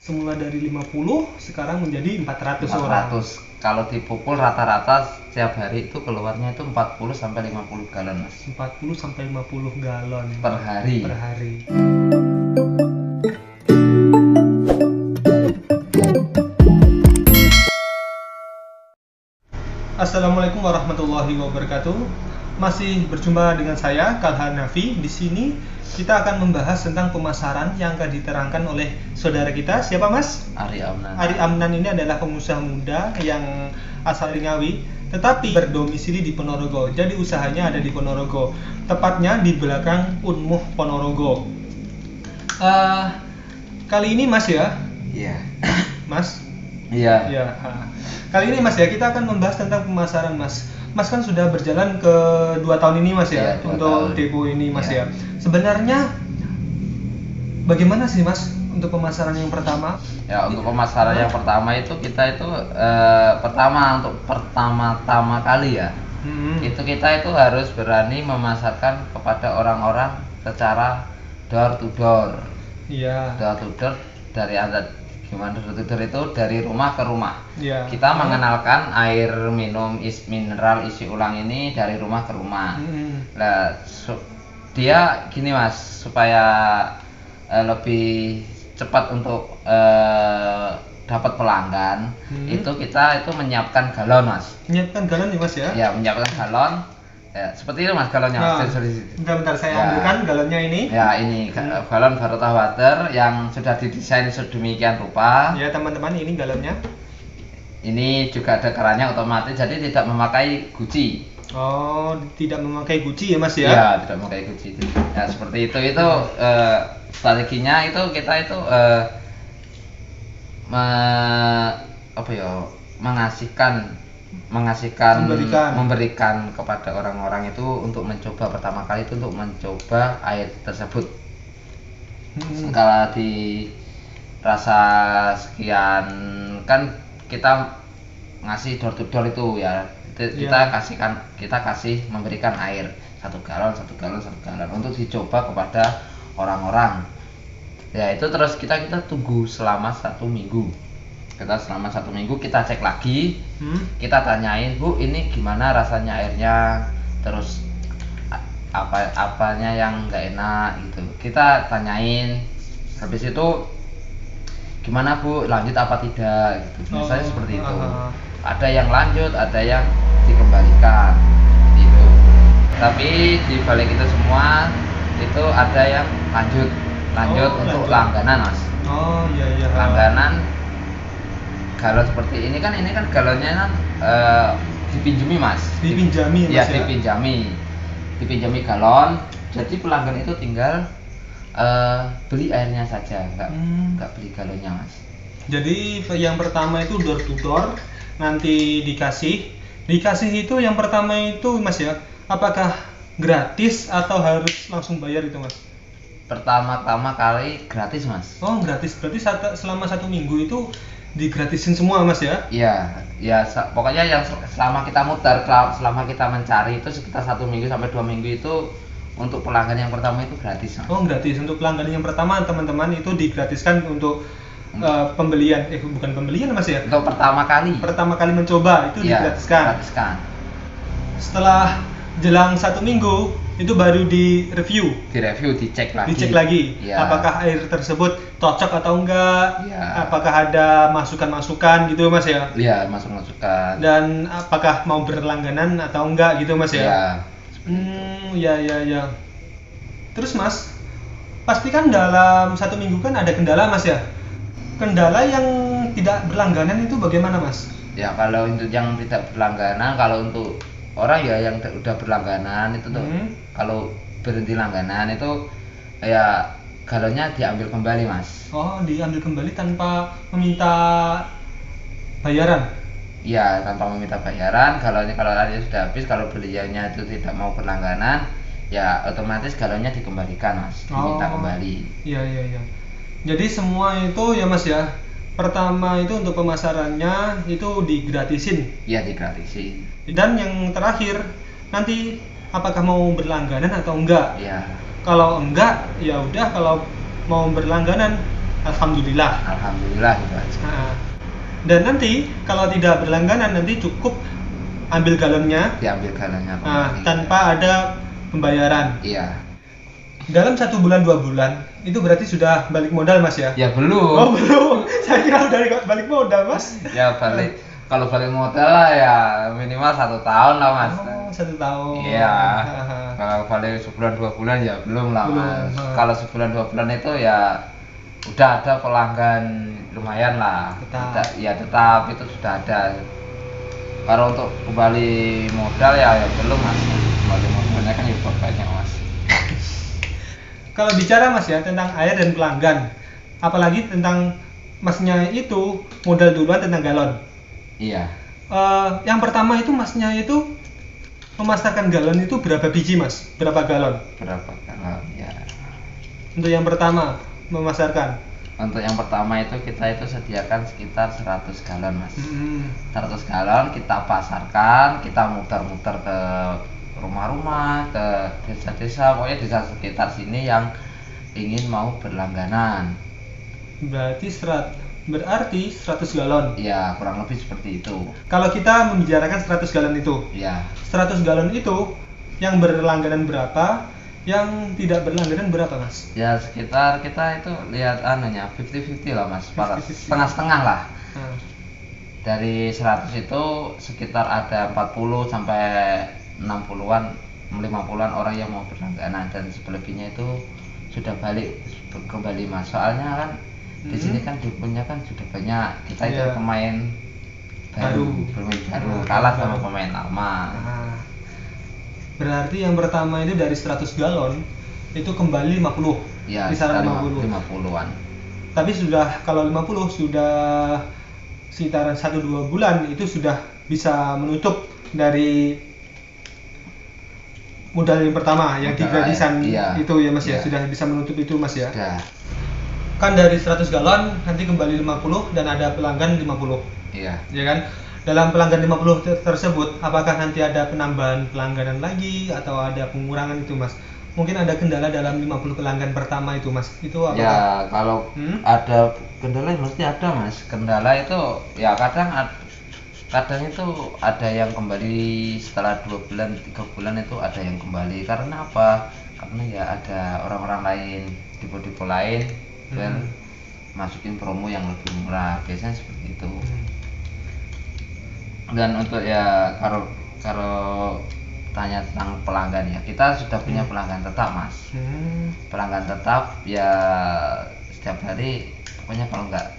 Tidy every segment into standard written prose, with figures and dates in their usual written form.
Semula dari 50 sekarang menjadi 400 orang. 400. Kalau dipukul rata-rata setiap hari itu keluarnya itu 40 sampai 50 galon, Mas. 40 sampai 50 galon Per hari. per hari. Assalamualaikum warahmatullahi wabarakatuh. Masih berjumpa dengan saya Kalhan Nafi. Di sini kita akan membahas tentang pemasaran yang akan diterangkan oleh saudara kita. Siapa, Mas? Ari Amnan. Ari Amnan ini adalah pengusaha muda yang asal dari Ngawi, tetapi berdomisili di Ponorogo. Jadi usahanya ada di Ponorogo, tepatnya di belakang Unmuh Ponorogo. Kali ini Mas ya, Iya. Mas. Iya. Ya. Kali ini Mas ya, kita akan membahas tentang pemasaran Mas. Mas kan sudah berjalan ke 2 tahun ini Mas ya, Iya, 2 untuk tahun. depo ini Mas Iya. ya. Sebenarnya bagaimana sih Mas untuk pemasaran yang pertama? Ya, untuk pemasaran yang pertama itu kita itu untuk pertama-tama kali ya. Itu kita itu harus berani memasarkan kepada orang-orang secara door to door. Iya. Door to door dari adat gimana door to door itu dari rumah ke rumah. Iya. Kita mengenalkan air minum mineral isi ulang ini dari rumah ke rumah. Nah, dia gini Mas, supaya lebih cepat untuk dapat pelanggan, itu kita itu menyiapkan galon Mas. Menyiapkan galon ya Mas ya? Ya, menyiapkan galon. Ya, seperti itu Mas galonnya. Nah, Sorry. bentar saya Ya. ambilkan galonnya ini. Ya, ini galon Barota Water yang sudah didesain sedemikian rupa. Ya teman-teman, ini galonnya. Ini juga ada kerannya otomatis, jadi tidak memakai guci. Oh, tidak memakai guci ya Mas ya? Ya, tidak memakai guci. Ya, seperti itu. Itu strateginya itu kita itu memberikan kepada orang-orang itu untuk mencoba pertama kali itu untuk mencoba air tersebut. Kalau di rasa sekian kan kita ngasih door to door itu ya, kita kasih memberikan air 1 galon untuk dicoba kepada orang-orang. Ya, itu terus kita tunggu selama 1 minggu. Selama 1 minggu kita cek lagi, kita tanyain, Bu, ini gimana rasanya airnya, terus apanya yang nggak enak gitu, kita tanyain. Habis itu gimana Bu, lanjut apa tidak gitu. Biasanya seperti itu. Ada yang lanjut, ada yang dikembalikan gitu. Tapi di balik itu semua itu ada yang lanjut untuk langganan Mas. Oh iya. Langganan galon seperti ini kan galonnya kan dipinjami Mas. Dipinjami Ya, Mas ya? dipinjami galon. Jadi pelanggan itu tinggal beli airnya saja, nggak beli galonnya Mas. Jadi yang pertama itu door to door, nanti dikasih itu yang pertama itu Mas ya, apakah gratis atau harus langsung bayar itu Mas? Pertama kali gratis Mas. Oh gratis, berarti selama 1 minggu itu digratisin semua Mas ya? Iya, pokoknya yang selama kita muter, selama kita mencari itu sekitar 1 minggu sampai 2 minggu itu untuk pelanggan yang pertama itu gratis Mas. Oh gratis, untuk pelanggan yang pertama teman-teman itu digratiskan untuk pembelian, bukan pembelian Mas ya? Untuk pertama kali mencoba itu ya, digratiskan. Setelah jelang 1 minggu itu baru direview, dicek lagi ya. Apakah air tersebut cocok atau enggak ya. Apakah ada masukan gitu Mas ya? Iya, masukan Dan apakah mau berlangganan atau enggak gitu Mas ya? Ya. Terus Mas, pasti kan dalam 1 minggu kan ada kendala Mas ya? Kendala yang tidak berlangganan itu bagaimana Mas? Ya kalau untuk yang tidak berlangganan, kalau untuk orang ya yang udah berlangganan itu tuh kalau berhenti langganan itu ya galonnya diambil kembali Mas. Oh, diambil kembali tanpa meminta bayaran? Iya, tanpa meminta bayaran. Galonnya kalau airnya sudah habis, kalau beliaunya itu tidak mau berlangganan, ya otomatis galonnya dikembalikan Mas, diminta kembali. Iya. Jadi semua itu ya Mas ya, pertama itu untuk pemasarannya itu digratisin. Iya, digratisin. Dan yang terakhir nanti apakah mau berlangganan atau enggak? Iya. Kalau enggak, ya udah, kalau mau berlangganan alhamdulillah. Alhamdulillah gitu aja. Nah, dan nanti kalau tidak berlangganan nanti cukup ambil galonnya, diambil galonnya tanpa ada pembayaran. Iya. Dalam 1 bulan 2 bulan itu berarti sudah balik modal mas ya? Ya belum. Oh belum, saya kira udah balik modal mas. Ya balik, kalau balik modal lah ya minimal 1 tahun lah mas. Oh 1 tahun. Iya. Kalau balik sebulan 2 bulan ya belum lah mas. Kalau sebulan 2 bulan itu ya udah ada pelanggan lumayan lah. Tetap itu sudah ada. Kalau untuk kembali modal ya belum mas. Kembali modalnya kan ya banyak mas. Kalau bicara mas ya tentang air dan pelanggan, apalagi tentang masnya itu modal duluan tentang galon. Iya. Yang pertama itu masnya itu memasarkan galon itu berapa biji mas? Berapa galon? Berapa galon ya. Untuk yang pertama memasarkan. Untuk yang pertama itu kita itu sediakan sekitar 100 galon mas. 100 galon kita pasarkan, kita muter-muter ke rumah-rumah, ke desa-desa, pokoknya desa sekitar sini yang ingin mau berlangganan. Berarti 100 galon? Ya kurang lebih seperti itu. Kalau kita membicarakan 100 galon itu? Ya. 100 galon itu yang berlangganan berapa? Yang tidak berlangganan berapa mas? Ya sekitar kita itu lihat anunya 50-50 lah mas, setengah-setengah lah. Dari 100 itu sekitar ada 40 sampai 60-an, 50-an orang yang mau berlangganan, dan selebihnya itu sudah balik kembali mas. Soalnya kan di sini kan dukunnya kan sudah banyak, kita itu pemain baru, kalah sama pemain lama. Berarti yang pertama itu dari 100 galon itu kembali 50. Ya, kisaran 50-an. Tapi sudah kalau 50 sudah sekitaran 1-2 bulan itu sudah bisa menutup dari modal yang pertama yang di gratisan itu ya mas ya, sudah bisa menutup itu mas ya. Kan dari 100 galon nanti kembali 50 dan ada pelanggan 50. Iya. Ya kan? Dalam pelanggan 50 tersebut, apakah nanti ada penambahan pelangganan lagi atau ada pengurangan itu mas? Mungkin ada kendala dalam 50 pelanggan pertama itu mas? Itu apakah? Ya kalau ada kendala mesti ada mas. Kendala itu ya kadang itu ada yang kembali setelah 2 bulan 3 bulan itu ada yang kembali. Karena apa? Karena ya ada orang-orang lain, tipe-tipe lain dan masukin promo yang lebih murah, biasanya seperti itu. Dan untuk ya kalau tanya tentang pelanggan ya, kita sudah punya pelanggan tetap mas. Pelanggan tetap ya setiap hari, pokoknya kalau nggak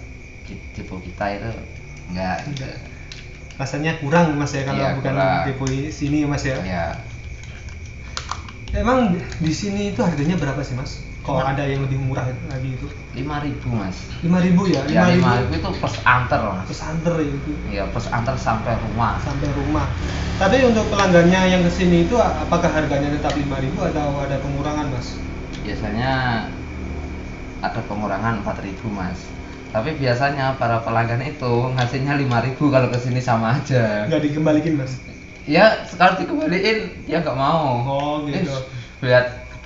tipe kita itu nggak rasanya kurang mas ya kalau bukan tipe sini mas ya. Emang di sini itu harganya berapa sih mas? Kalau ada yang lebih murah lagi itu? 5.000 mas. 5.000 ya? 5.000 itu plus antar mas. Plus antar ya itu? Iya plus antar sampai rumah. Sampai rumah. Tapi untuk pelanggannya yang kesini itu apakah harganya tetap 5.000 atau ada pengurangan mas? Biasanya ada pengurangan 4.000 mas. Tapi biasanya para pelanggan itu ngasihnya 5.000 kalau kesini sama aja. Nggak dikembalikan mas? Ya sekali dikembaliin dia nggak mau. Oh gitu.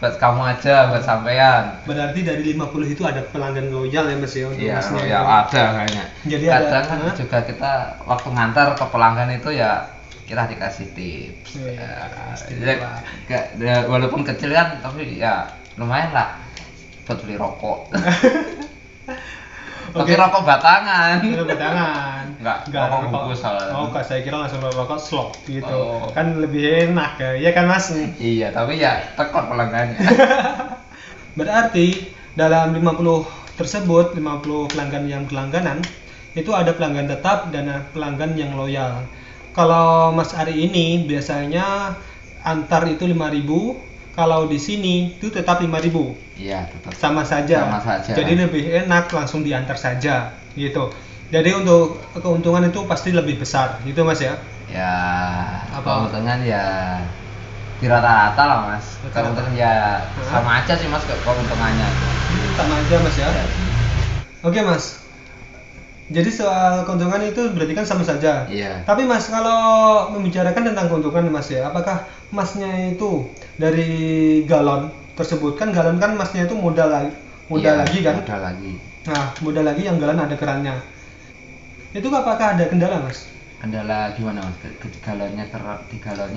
Buat kamu aja, buat sampean. Berarti dari 50 itu ada pelanggan loyal ya mas ya? Iya loyal ada kayaknya. Jadi kadang kan juga kita waktu ngantar ke pelanggan itu ya kita dikasih tips. Walaupun kecil kan tapi ya lumayan lah buat beli rokok. Tapi rokok batangan. Enggak rokok bungkus soalnya. Oh, saya kira langsung rokok slop gitu. Kan lebih enak ya kan mas? Iya, tapi ya tekor pelanggannya. Berarti dalam 50 tersebut, 50 pelanggan yang berlangganan, itu ada pelanggan tetap dan pelanggan yang loyal. Kalau Mas Ari ini biasanya antar itu 5.000. Kalau di sini itu tetap 5.000. Iya, tetap. Sama saja. Jadi lebih enak langsung diantar saja gitu. Jadi untuk keuntungan itu pasti lebih besar, gitu Mas ya? Ya, keuntungan ya di rata-rata lah Mas. Keuntungan ya sama aja sih Mas keuntungannya. Sama aja Mas ya? Oke Mas. Jadi soal keuntungan itu berarti kan sama saja. Iya. Tapi Mas kalau membicarakan tentang keuntungan Mas ya, apakah Masnya itu dari galon tersebut kan galon kan Masnya itu modal lagi kan? Modal lagi. Nah, kemudian lagi yang galon ada kerannya. Itu apakah ada kendala, Mas? Kendala gimana, Mas? Di galonnya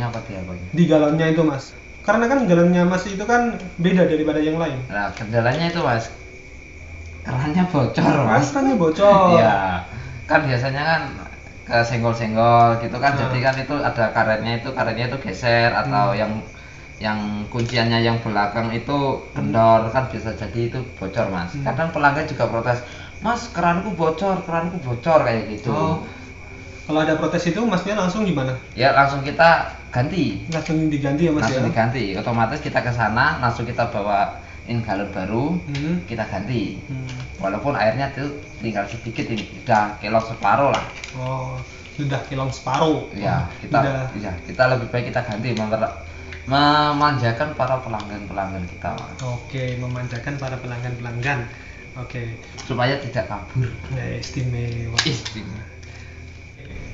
apa di apa? Di galonnya itu, Mas. Karena kan galonnya Mas itu kan beda daripada yang lain. Nah, kendalanya itu, Mas, kerannya bocor, Mas. Kerannya bocor. Iya. Kan biasanya kan kesenggol-senggol gitu kan, jadi kan itu ada karetnya itu geser atau yang kunciannya yang belakang itu kendor kan bisa jadi itu bocor, Mas. Kadang pelanggan juga protes, Mas, keranku bocor kayak gitu. Kalau ada protes itu Masnya langsung gimana? Ya langsung kita ganti. Langsung diganti ya, Mas? Langsung diganti, otomatis kita ke sana langsung kita bawain galon baru, kita ganti. Walaupun airnya itu tinggal sedikit, ini udah kilong separuh lah. Oh, sudah kilong separuh. Ya, kita lebih baik kita ganti, memanjakan para pelanggan kita, Mas. Oke, memanjakan para pelanggan. Oke. Supaya tidak kabur. Ya, istimewa.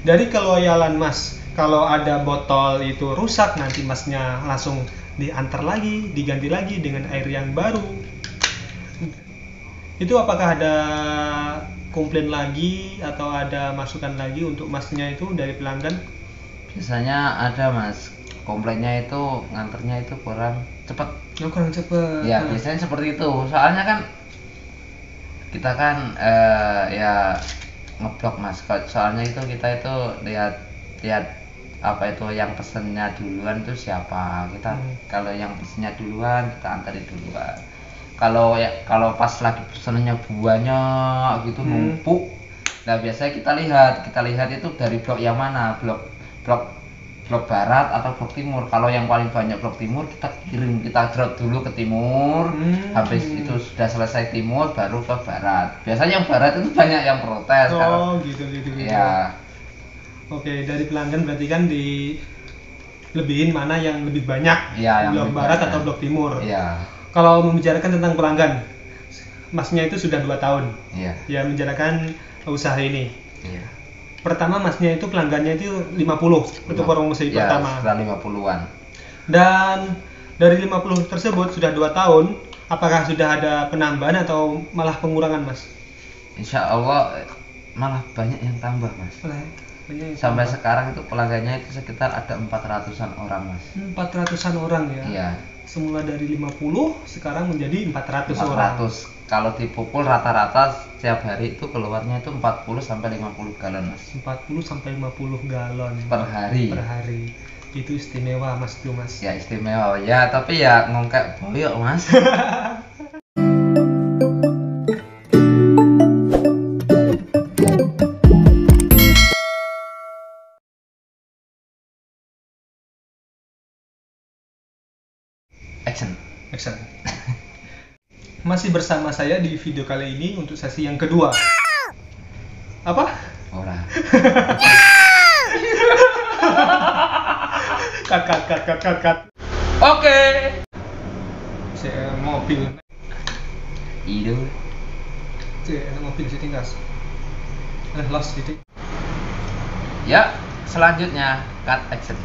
Dari keloyalan Mas, kalau ada botol itu rusak nanti Masnya langsung diantar lagi, diganti lagi dengan air yang baru. Itu apakah ada komplain lagi atau ada masukan lagi untuk Masnya itu dari pelanggan? Biasanya ada, Mas. Komplainnya itu nganternya itu kurang cepat. Kurang cepat. Ya, biasanya seperti itu. Soalnya kan kita kan ya ngeblok, Mas. Soalnya itu kita itu lihat apa itu yang pesennya duluan itu siapa. Kita kalau yang pesennya duluan kita antarin duluan. Kalau pas lagi pesennya banyak gitu numpuk. Nah, biasanya kita lihat itu dari blok yang mana, blok barat atau blok timur. Kalau yang paling banyak blok timur kita drop dulu ke timur. Habis itu sudah selesai timur baru ke barat. Biasanya yang barat itu banyak yang protes. Gitu. Ya. Oke, dari pelanggan berarti kan dilebihin mana yang lebih banyak, ya, blok barat atau blok timur. Iya. Kalau membicarakan tentang pelanggan, Masnya itu sudah 2 tahun. Iya. Ya menjalankan usaha ini. Iya. Pertama Masnya itu pelanggannya itu 50 untuk promosi pertama. Setelah 50-an. Dan dari 50 tersebut sudah 2 tahun, apakah sudah ada penambahan atau malah pengurangan, Mas? Insya Allah malah banyak yang tambah, Mas. Sampai sekarang itu pelanggannya itu sekitar ada 400-an orang, Mas. 400-an orang ya? Iya. Semula dari 50 sekarang menjadi 400 orang. Kalau dipukul rata-rata setiap hari itu keluarnya itu 40 sampai 50 galon, Mas. 40 sampai 50 galon per hari. Itu istimewa, Mas, tuh, Mas. Ya, istimewa. Ya, tapi ya ngongkek boyok, Mas. Action. Masih bersama saya di video kali ini untuk sesi yang kedua. Apa? Ora. Cut. Oke. Saya mobil. Itu. Saya mobil sih gas. Lost titik. Ya, selanjutnya cut action.